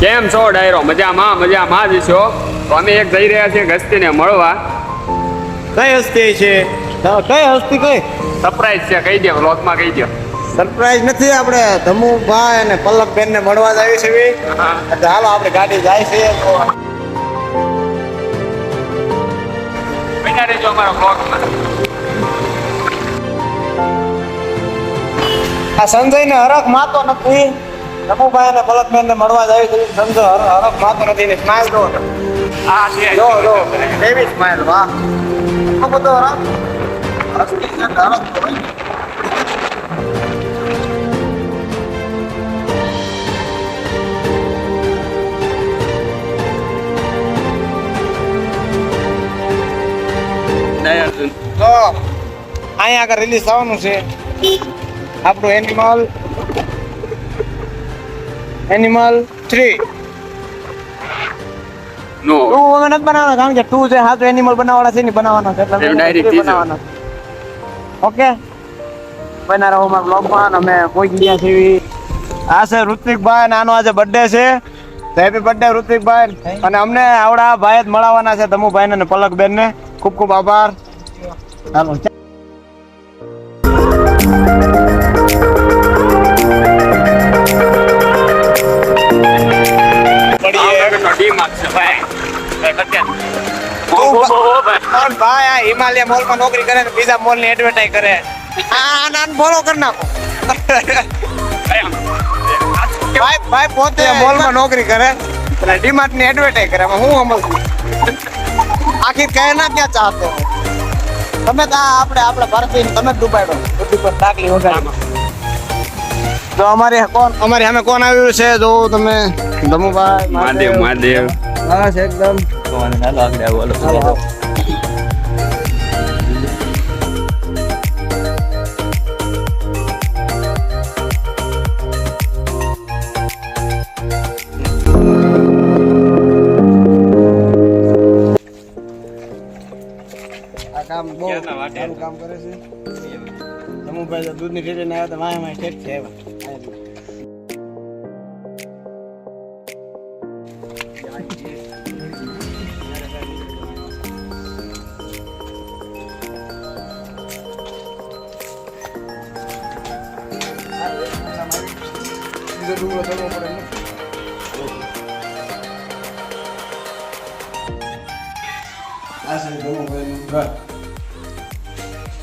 કેમ છો ડાયરો? મજામાં જ છો. તો અમે એક જઈ રહ્યા છીએ હસ્તીને મળવા. કઈ હસ્તી છે? કઈ હસ્તી કઈ? સરપ્રાઈઝ છે, કહી દો વ્લોગમાં કહી દો. સરપ્રાઈઝ નથી, આપણે ધમુભાઈ અને પલકબેન ને મળવા જ આવી છે. એટલે હાલો આપણે ગાડી જાય છે તો બન્યા રહેજો અમારા વ્લોગમાં. આ સંજય ને હરખ માતો નથી. ધમુભાઈ અને પલકબેન ને મળવા જ આવી છે. સંજય હરખ માતો નથી ને સ્માઈલ દો. આ છે જો કેવી સ્માઈલ, વાહ. આ બધો હરખ હરખ દયાર્જુન. તો અહીંયા આગળ રિલીઝ થવાનું છે આપણું એનિમલ 3. નો ટુ અમે નથી બનાવવાના, કારણ કે ટુ જે હાથ એનિમલ બનાવવાના છે ને બનાવવાના છે, એટલે એ direct teaser. બનાવવાના. ઓકે, બના રહો અમારા બ્લોગમાં. અમે પહોંચી ગયા છીએ. આ છે ઋત્વિકભાઈ અને આનો આજે બર્થડે છે. હેપી બર્થડે ઋત્વિકભાઈ. અને અમને આવડા ભાઈ જ મળવાના છે, ધમુભાઈ ને પલકબેન ને. ખૂબ ખૂબ આભાર. હાલો ભાઈ આ હિમાલય મોલ માં નોકરી કરે ને બીજા મોલ ની એડવર્ટાઈઝ કરે. આ ફોલો કરી નાખો. ભાઈ પોતે મોલ માં નોકરી કરે અને ડીમાર્ટ ની એડવર્ટાઈઝ કરે. હું સમજુ આખી કહે ના ક્યાં ચાહતે હો તમે. આપણે ભારતીય તમે જ ડૂબાડો બધી પર ડાકલી વગાડી. તો અમારી સામે કોણ આવ્યું છે? જો તમે ધમુભાઈ મહાદેવ. હા છે એકદમ. આ કામ બહુ સારું કામ કરે છે. ધમુભાઈ દૂધની ઠેલી ના આવ્યા તો વાય ઠેક છે.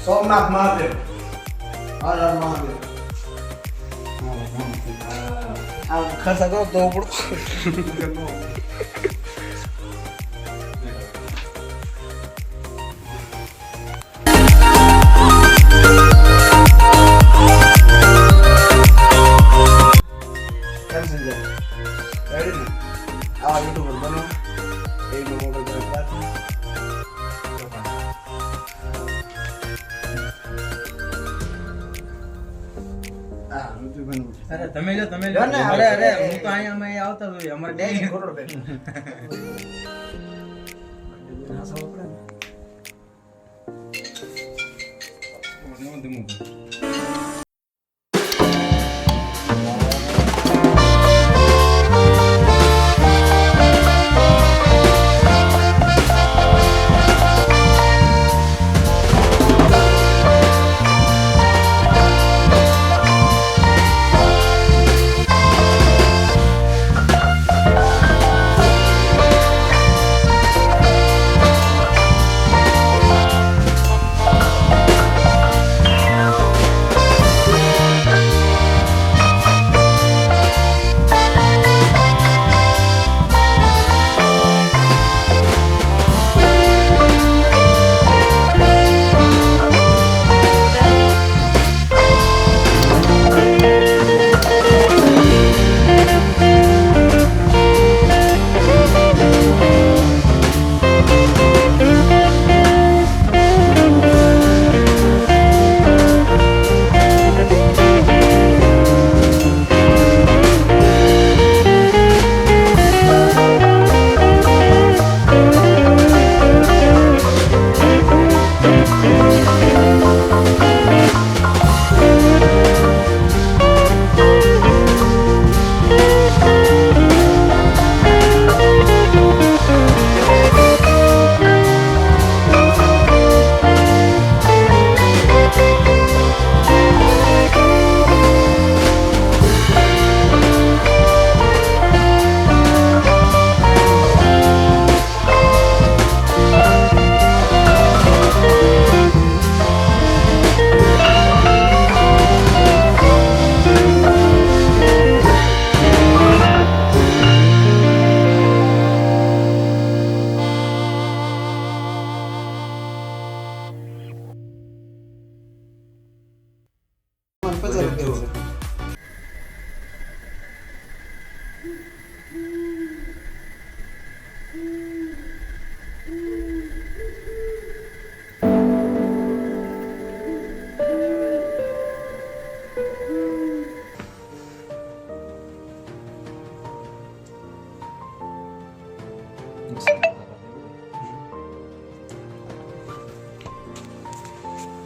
સોમનાથ મહાદેવ. હર હર મહાદેવ. આ ખર્ચા કરો તો આ યુટ્યુબર બનો એક મોબાઈલ પર પ્રાર્થના. અરે તમે જો અરે હું તો અહીંયા આવતા જ હોય અમારે ડેલી કરોડ બેઠો.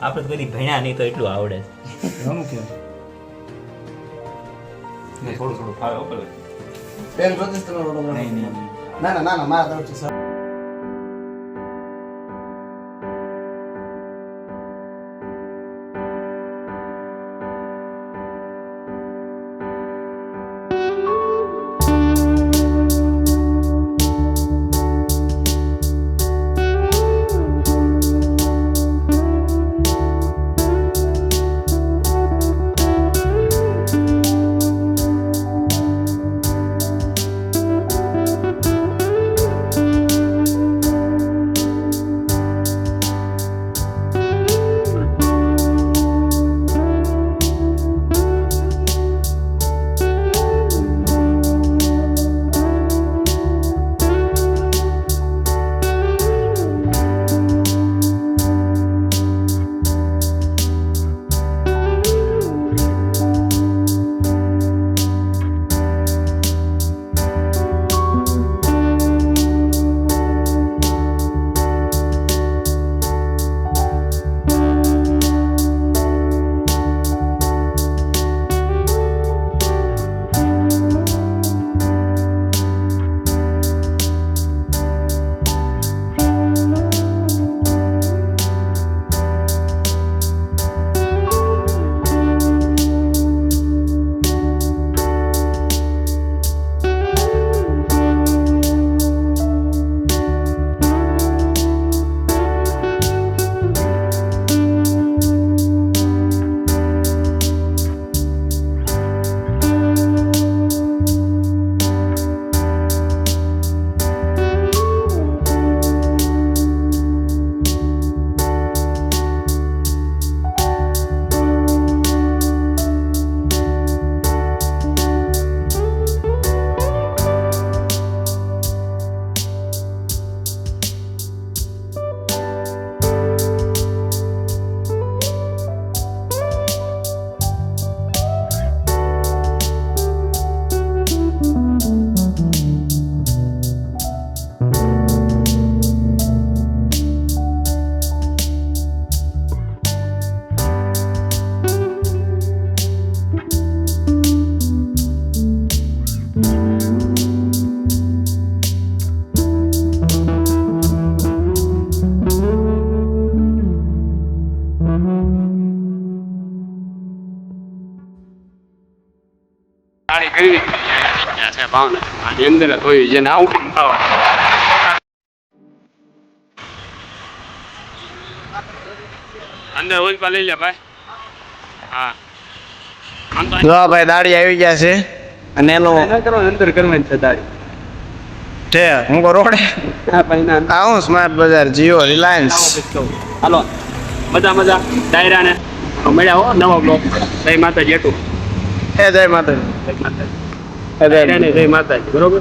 આપણે તો કદી ભણ્યા નહીં તો એટલું આવડે ઘણું કેમ છે થોડું થોડું ફાવે ઉપર બેન જોતીશ તમે ઓટોગ્રાફ નહીં નહીં ના ના ના ના મારા તરફથી સર તાળી કરવી ત્યાં છે ભાવનગર આની અંદર જ હોય જેને આવું અંદર હોય પા લઈ લે ભાઈ હા જો ભાઈ દાડી આવી ગયા છે અને એનું અંદર કરવાની છે તાળી છે હું કો રોડે હા ભાઈ ના આવું સ્માર્ટ બજાર જીઓ રિલાયન્સ હાલો મજા મજા ડાયરાને મળ્યા હો નવો બ્લોક જય માતાજી એટલું જય માતાજી જય માતાજી જય માતાજી બરોબર